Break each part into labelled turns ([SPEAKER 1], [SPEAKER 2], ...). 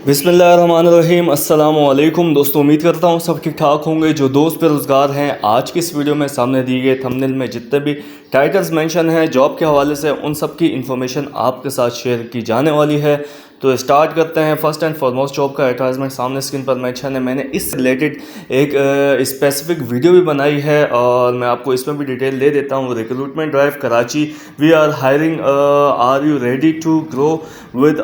[SPEAKER 1] बिस्मिल्लाहिर्रहमानिर्रहीम अस्सलामु अलैकुम दोस्तों, उम्मीद करता हूँ सब ठीक ठाक होंगे। जो दोस्त बेरोज़गार हैं, आज की इस वीडियो में सामने दिए गए थंबनेल में जितने भी टाइटल्स मेंशन हैं जॉब के हवाले से, उन सब की इन्फॉर्मेशन आपके साथ शेयर की जाने वाली है। तो स्टार्ट करते हैं। फर्स्ट एंड फॉरमोस्ट जॉब का एडवर्टाइजमेंट सामने स्क्रीन पर मेंशन है। मैंने इस रिलेटेड एक स्पेसिफिक वीडियो भी बनाई है और मैं आपको इसमें भी डिटेल दे देता हूँ। Recruitment drive Karachi, we are hiring, are you ready to grow with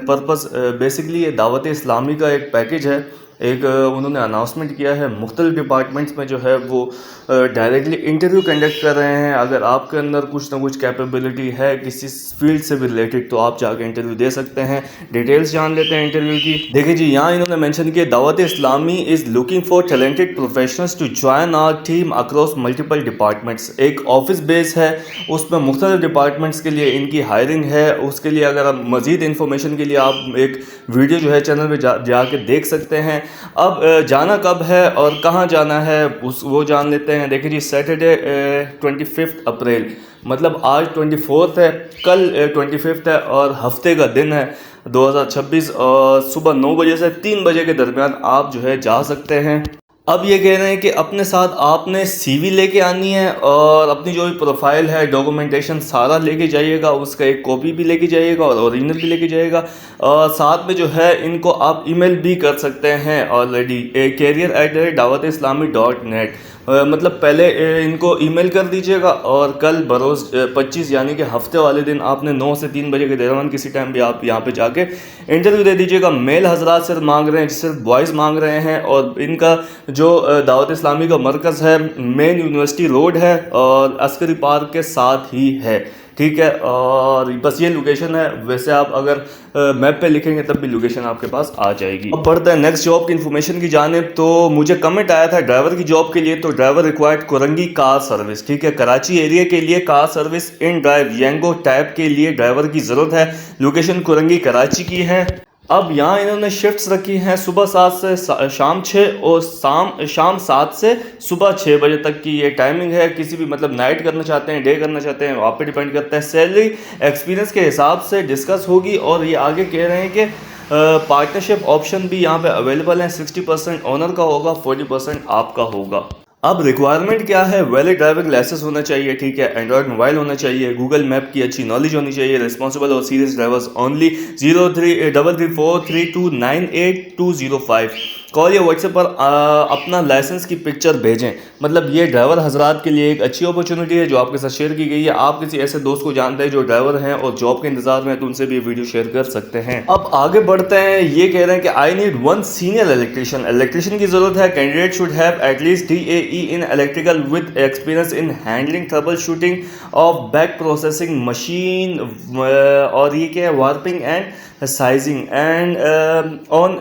[SPEAKER 1] purpose. Basically ये दावत इस्लामी का एक पैकेज है। एक उन्होंने अनाउंसमेंट किया है, मुख्तलिफ डिपार्टमेंट्स में जो है वो डायरेक्टली इंटरव्यू कंडक्ट कर रहे हैं। अगर आपके अंदर कुछ ना कुछ कैपेबिलिटी है किसी फील्ड से भी रिलेटेड, तो आप जाके इंटरव्यू दे सकते हैं। डिटेल्स जान लेते हैं इंटरव्यू की। देखिए जी, यहाँ इन्होंने मेंशन किया, Dawat Islami is looking for talented professionals to join our team across multiple departments. एक ऑफिस बेस है, उसमें मुख्तलिफ डिपार्टमेंट्स के लिए इनकी हायरिंग है। उसके लिए अगर आप मज़ीद इन्फॉर्मेशन के लिए आप एक वीडियो जो है चैनल पर जाके देख सकते हैं। अब जाना कब है और कहाँ जाना है वो जान लेते हैं। देखिए जी, सैटरडे 25 अप्रैल, मतलब आज 24 है, कल 25 है और हफ्ते का दिन है 2026, और सुबह 9 बजे से 3 बजे के दरमियान आप जो है जा सकते हैं। अब ये कह रहे हैं कि अपने साथ आपने सीवी लेके आनी है और अपनी जो भी प्रोफाइल है, डॉक्यूमेंटेशन सारा लेके जाइएगा। उसका एक कॉपी भी लेके जाइएगा और ओरिजिनल भी लेके जाइएगा। और साथ में जो है इनको आप ईमेल भी कर सकते हैं ऑलरेडी, career@dawatislami.net। मतलब पहले इनको ईमेल कर दीजिएगा और कल बरोज़ 25 यानी कि हफ्ते वाले दिन आपने 9 से 3 बजे के दरमियान किसी टाइम भी आप यहाँ पे जाके इंटरव्यू दे दीजिएगा। मेल हजरात सिर्फ मांग रहे हैं, सिर्फ बॉयज़ मांग रहे हैं। और इनका जो दावत इस्लामी का मरकज़ है, मेन यूनिवर्सिटी रोड है और अस्करी पार्क के साथ ही है, ठीक है। और बस ये लोकेशन है। वैसे आप अगर मैप पे लिखेंगे तब भी लोकेशन आपके पास आ जाएगी। अब बढ़ते हैं नेक्स्ट जॉब की इन्फॉर्मेशन की जानिब। तो मुझे कमेंट आया था ड्राइवर की जॉब के लिए, तो driver required Korangi car service, ठीक है। कराची एरिया के लिए car service in drive Yango tab के लिए ड्राइवर की ज़रूरत है। लोकेशन कुरंगी कराची की है। अब यहाँ इन्होंने शिफ्ट्स रखी हैं, सुबह 7 से शाम 6 और शाम 7 से सुबह 6 बजे तक की ये टाइमिंग है। किसी भी मतलब नाइट करना चाहते हैं, डे करना चाहते हैं, आप पे डिपेंड करता है। सैलरी एक्सपीरियंस के हिसाब से डिस्कस होगी। और ये आगे कह रहे हैं कि पार्टनरशिप ऑप्शन भी यहाँ पे अवेलेबल है। 60% ओनर का होगा, 40% आपका होगा। अब रिक्वायरमेंट क्या है? वैलिड ड्राइविंग लाइसेंस होना चाहिए, ठीक है। एंड्रॉयड मोबाइल होना चाहिए, गूगल मैप की अच्छी नॉलेज होनी चाहिए। रिस्पॉन्सिबल और सीरियस ड्राइवर्स ओनली। 03343298 कॉल या व्हाट्सएप पर अपना लाइसेंस की पिक्चर भेजें। मतलब ये ड्राइवर हजरात के लिए एक अच्छी अपॉर्चुनिटी है जो आपके साथ शेयर की गई है। आप किसी ऐसे दोस्त को जानते हैं जो ड्राइवर हैं और जॉब के इंतजार में, तो उनसे भी वीडियो शेयर कर सकते हैं। अब आगे बढ़ते हैं। ये कह रहे हैं कि आई नीड 1 सीनियर इलेक्ट्रिशियन की जरूरत है। Candidate should have at least DAE in electrical with experience in handling troubleshooting of back processing machine. और ये क्या है? Warping and sizing and on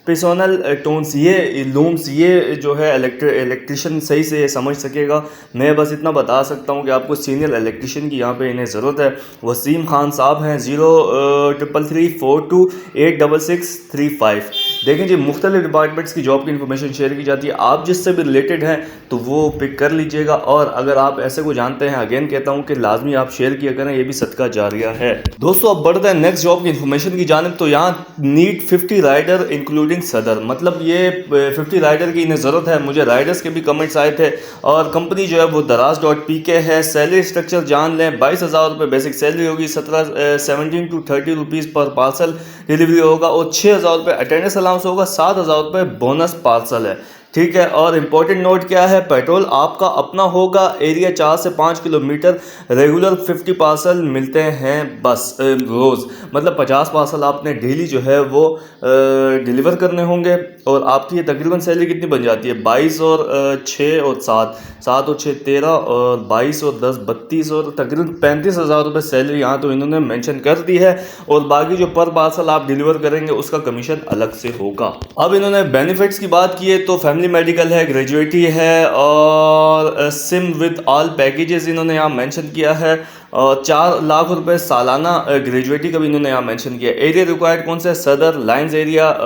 [SPEAKER 1] पिसोनल टोन्स, ये लूम्स, ये जो है इलेक्ट्रिशियन सही से समझ सकेगा। मैं बस इतना बता सकता हूँ कि आपको सीनियर इलेक्ट्रिशियन की यहाँ पे इन्हें ज़रूरत है। वसीम खान साहब हैं। 0333428665। देखें जी, मुख्तलिफ डिपार्टमेंट्स की जॉब की इन्फॉर्मेशन शेयर की जाती है। आप जिससे भी रिलेटेड हैं तो वो पिक कर लीजिएगा। और अगर आप ऐसे को जानते हैं, अगेन कहता हूँ कि लाजमी आप शेयर किया करें, ये भी सदका जारिया है। दोस्तों अब बढ़ते हैं नेक्स्ट जॉब की इन्फॉर्मेशन की जानिब। तो यहाँ नीड 50 राइडर इंक्लूडिंग सदर, मतलब ये 50 राइडर की इन्हें ज़रूरत है। मुझे राइडर्स के भी कमेंट्स आए थे। और कंपनी जो है वो दराज.pk है। सैलरी स्ट्रक्चर जान लें। 22,000 रुपये बेसिक सैलरी होगी। 17 to 30 रुपीज़ पर पार्सल डिलीवरी होगा और 6,000 रुपये अटेंडेंस अलाउंस होगा। 7,000 रुपये बोनस पार्सल है, ठीक है। और इम्पोर्टेंट नोट क्या है? पेट्रोल आपका अपना होगा। एरिया 4 से 5 किलोमीटर। रेगुलर 50 पार्सल मिलते हैं बस रोज़, मतलब 50 पार्सल आपने डेली जो है वो डिलीवर करने होंगे। और आपकी ये तकरीबन सैलरी कितनी बन जाती है? 22 और 6 और 7 7 और 6 13 और 22 और 10 32 और तकरीबन 35,000 रुपये सैलरी यहाँ तो इन्होंने मेंशन कर दी है। और बाकी जो पर पार्सल आप डिलीवर करेंगे उसका कमीशन अलग से होगा। अब इन्होंने बेनिफिट्स की बात की है तो फैमिली मेडिकल है, ग्रेजुएटी है और सिम विद ऑल पैकेजेस इन्होंने यहाँ मेंशन किया है। और 4 लाख रुपए सालाना ग्रेजुएटी का भी इन्होंने यहाँ मेंशन किया। एरिया रिक्वायर्ड कौन सा है? Saddar, lines area,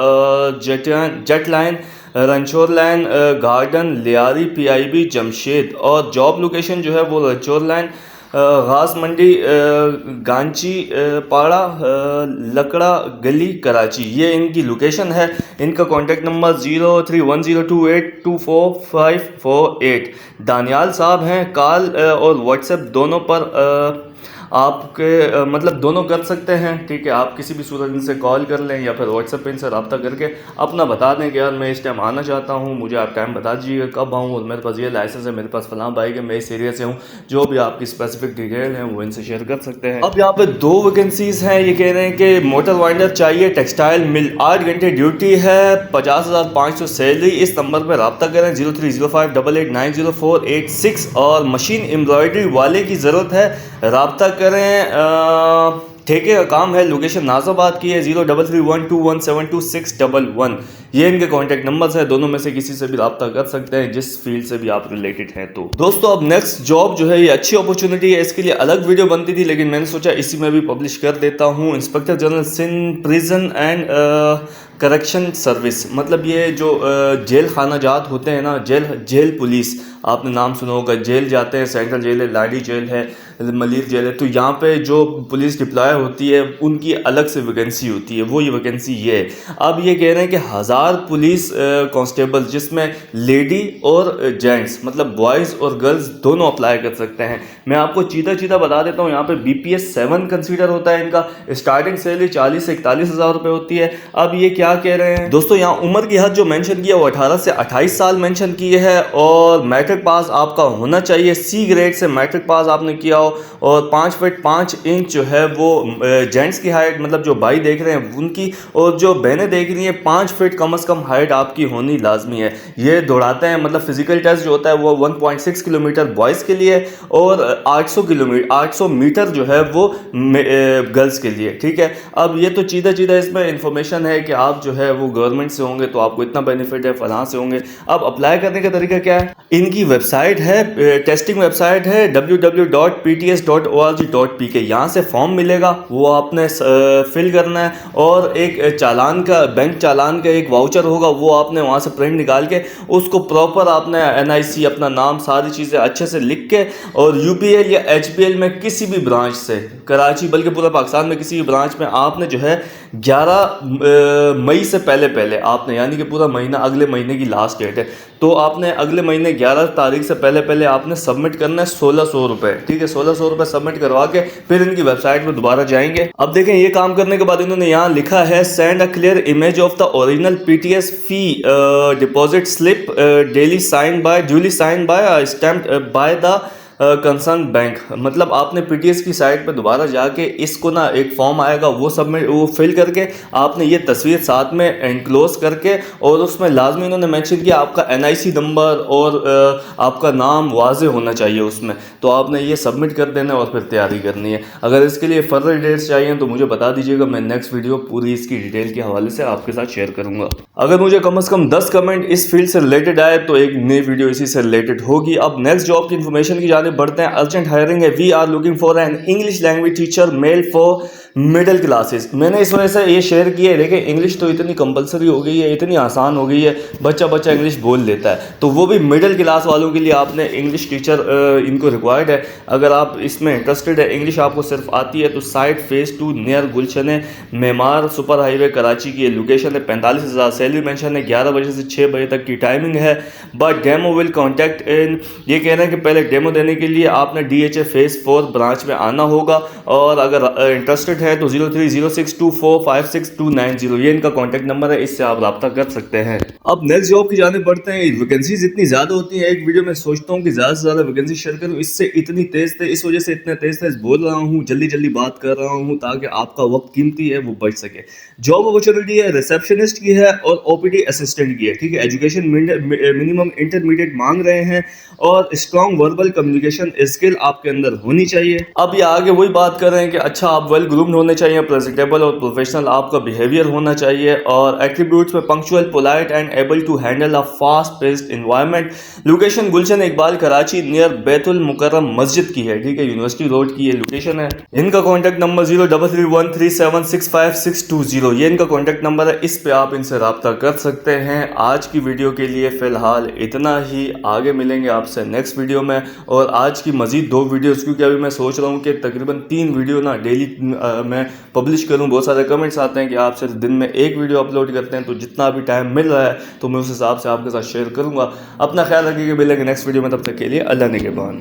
[SPEAKER 1] jet line, Ranchore line, garden, Lyari, PIB, Jamshed. और जॉब लोकेशन जो है वो रंचोर लाइन घास मंडी गांची पाड़ा लकड़ा गली कराची, ये इनकी लोकेशन है। इनका कॉन्टैक्ट नंबर 031028244548। दानियाल साहब हैं। कॉल और व्हाट्सएप दोनों पर आपके मतलब दोनों कर सकते हैं, ठीक है। आप किसी भी सूरत इनसे कॉल कर लें या फिर व्हाट्सएप पे इनसे रब्ता करके अपना बता दें कि यार मैं इस टाइम आना चाहता हूँ, मुझे आप टाइम बता दीजिएगा कब आऊँ, और मेरे पास ये लाइसेंस है, मेरे पास फलां बाइक है, मैं इस एरिया से हूँ। जो भी आपकी स्पेसिफिक डिटेल है वो इनसे शेयर कर सकते हैं। अब यहाँ पे 2 वैकेंसीज हैं। ये कह रहे हैं कि मोटर वाइंडर चाहिए, टेक्सटाइल मिल, 8 घंटे ड्यूटी है, 50,500 सैलरी। इस नंबर पर रब्ता करें 0305889048 और मशीन एम्ब्रॉयडरी वाले की ज़रूरत है, रब्ता करें। ठेके का काम है, लोकेशन नाजाबाद की है, 033121726111। ये इनके कॉन्टैक्ट नंबर्स है, दोनों में से किसी से भी रब्ता कर सकते हैं जिस फील्ड से भी आप रिलेटेड हैं। तो दोस्तों अब नेक्स्ट जॉब जो है ये अच्छी अपॉर्चुनिटी है, इसके लिए अलग वीडियो बनती थी लेकिन मैंने सोचा इसी में भी पब्लिश कर देता हूँ। Inspector general Sindh prison and correction service, मतलब ये जो जेल खाना जात होते हैं ना, जेल पुलिस, आपने नाम सुना होगा। जेल जाते हैं, सेंट्रल जेल है, लाडी जेल है, मलिर जेल है, तो यहाँ पे जो पुलिस डिप्लॉय होती है उनकी अलग से वैकेंसी होती है, वो ये वैकेंसी ये है। अब ये कह रहे हैं कि 1000 पुलिस कांस्टेबल जिसमें लेडी और जेंट्स मतलब बॉयज़ और गर्ल्स दोनों अप्लाई कर सकते हैं। मैं आपको चीता बता देता हूँ, यहाँ पे BPS 7 कंसीडर होता है इनका। स्टार्टिंग सैलरी 40 से 41 हज़ार रुपये होती है। अब ये क्या कह रहे हैं दोस्तों, यहाँ उम्र की हद जो मेंशन किया वो 18 से 28 साल मेंशन की है, और मैट्रिक पास आपका होना चाहिए, C ग्रेड से मैट्रिक पास आपने किया हो, और 5 फीट 5 इंच जो है वो जेंट्स की हाइट, मतलब जो भाई देख रहे हैं उनकी, और जो बहनें देख रही हैं 5 फीट कम से कम हाइट आपकी होनी लाजमी है। ये दौड़ाते हैं, मतलब फिजिकल टेस्ट जो होता है वो 1.6 किलोमीटर बॉयज़ के लिए और 800 मीटर जो है वो गर्ल्स के लिए, ठीक है। अब ये तो सीधा इसमें इंफॉर्मेशन है कि आप जो है वो गवर्नमेंट से होंगे तो आपको इतना बेनिफिट है, फलां से होंगे। अब अप्लाई करने का तरीका क्या है, इनकी वेबसाइट है, टेस्टिंग वेबसाइट है www.pts.org.pk। यहाँ से फॉर्म मिलेगा, वो आपने फिल करना है, और एक चालान का, बैंक चालान का एक वाउचर होगा, वो आपने वहाँ से प्रिंट निकाल के उसको प्रॉपर आपने NIC अपना नाम सारी चीज़ें अच्छे से लिख के, और UPL या HPL में किसी भी ब्रांच से, कराची बल्कि पूरा पाकिस्तान में किसी भी ब्रांच में आपने जो है 11 मई से पहले आपने, यानी कि पूरा महीना अगले महीने की लास्ट डेट है, तो आपने अगले महीने 11 तारीख से पहले आपने सबमिट करना है 1600 रुपये, ठीक है। 1600 रुपये सबमिट करवा के फिर इनकी वेबसाइट में दोबारा जाएंगे। अब देखें ये काम करने के बाद इन्होंने यहाँ लिखा है send a clear image of the original PTS fee deposit slip duly sign by stamped by the concern bank. मतलब आपने PTS की साइट पर दोबारा जाके इसको ना, एक फॉर्म आएगा वो फिल करके आपने ये तस्वीर साथ में एनक्लोज करके, और उसमें लाजमी इन्होंने मेंशन किया आपका NIC नंबर और आपका नाम वाजे होना चाहिए उसमें, तो आपने ये सबमिट कर देना और फिर तैयारी करनी है। अगर इसके लिए फर्दर डिटेल्स चाहिए तो मुझे बता दीजिएगा, मैं नेक्स्ट वीडियो पूरी इसकी डिटेल के हवाले से आपके साथ शेयर करूँगा। अगर मुझे कम से कम 10 कमेंट इस फील्ड से रिलेटेड आए तो एक नई वीडियो इसी से रिलेटेड होगी। अब नेक्स्ट जॉब की इन्फॉर्मेशन की जाने बढ़ते हैं। अर्जेंट हायरिंग है, we are looking for an English language teacher male for middle classes. मैंने इस वजह से ये शेयर किया है, देखिए इंग्लिश तो इतनी कंपलसरी हो गई है, इतनी आसान हो गई है, बच्चा इंग्लिश बोल लेता है, तो वो भी मिडिल क्लास वालों के लिए आपने इंग्लिश टीचर इनको रिक्वायर्ड है। अगर आप इसमें इंटरेस्टेड है, इंग्लिश आपको सिर्फ आती है, तो साइट फेज़ 2 नियर गुलशन मेमार सुपर हाईवे कराची की लोकेशन है। 45,000 सैलरी मेंशन है, 11 बजे से 6 बजे तक की टाइमिंग है, बट डेमो विल कॉन्टैक्ट इन। ये कह रहे हैं कि पहले डेमो देने के लिए आपने DHA फेज़ 4 ब्रांच में आना होगा, और अगर इंटरेस्टेड है तो 030624569290 ये इनका कॉन्टैक्ट नंबर है, इससे आप रब्ता कर सकते हैं। अब नेक्स्ट जॉब की जाने बढ़ते हैं। वैकेंसीज इतनी ज़्यादा होती हैं, एक वीडियो में सोचता हूँ कि ज़्यादा से ज़्यादा वैकेंसी शेयर करूँ, इससे इतनी तेज़ इस वजह से इतने तेज़ बोल रहा हूँ, जल्दी बात कर रहा हूँ ताकि आपका वक्त कीमती है वो बच सके। जॉब अपॉर्चुनिटी है, रिसेप्शनिस्ट की है और OPD असिस्टेंट की है, ठीक है। एजुकेशन मिनिमम इंटरमीडिएट मांग रहे हैं, और स्ट्रॉन्ग वर्बल कम्युनिकेशन स्किल आपके अंदर होनी चाहिए। अब ये आगे वही बात कर रहे हैं कि अच्छा आप वेल ग्रूम ग्रूम्ड होने चाहिए, प्रेजेंटेबल और प्रोफेशनल आपका बिहेवियर होना चाहिए, और एट्रीब्यूट्स में punctual, polite and able to handle a fast paced environment. Location Gulshan Iqbal Karachi near Baitul Mukarram मस्जिद की है, ठीक है, यूनिवर्सिटी रोड की ये लोकेशन है। इनका कॉन्टैक्ट नंबर 0331376520, ये इनका कॉन्टैक्ट नंबर है, इस पे आप इनसे रब्ता कर सकते हैं। आज की वीडियो के लिए फ़िलहाल इतना ही, आगे मिलेंगे आपसे नेक्स्ट वीडियो में। और आज की मज़ीद 2 वीडियोज़, क्योंकि अभी मैं सोच रहा हूँ कि तकरीबन 3 वीडियो ना डेली मैं पब्लिश करूँ। बहुत सारे कमेंट्स आते हैं कि आप सिर्फ दिन में 1 वीडियो अपलोड करते हैं, तो जितना भी टाइम मिल रहा है तो मैं उस हिसाब से आपके साथ शेयर करूँगा। अपना ख्याल रखिएगा, मिलेंगे नेक्स्ट वीडियो में, तब तक के लिए अल्लाह निगहबान।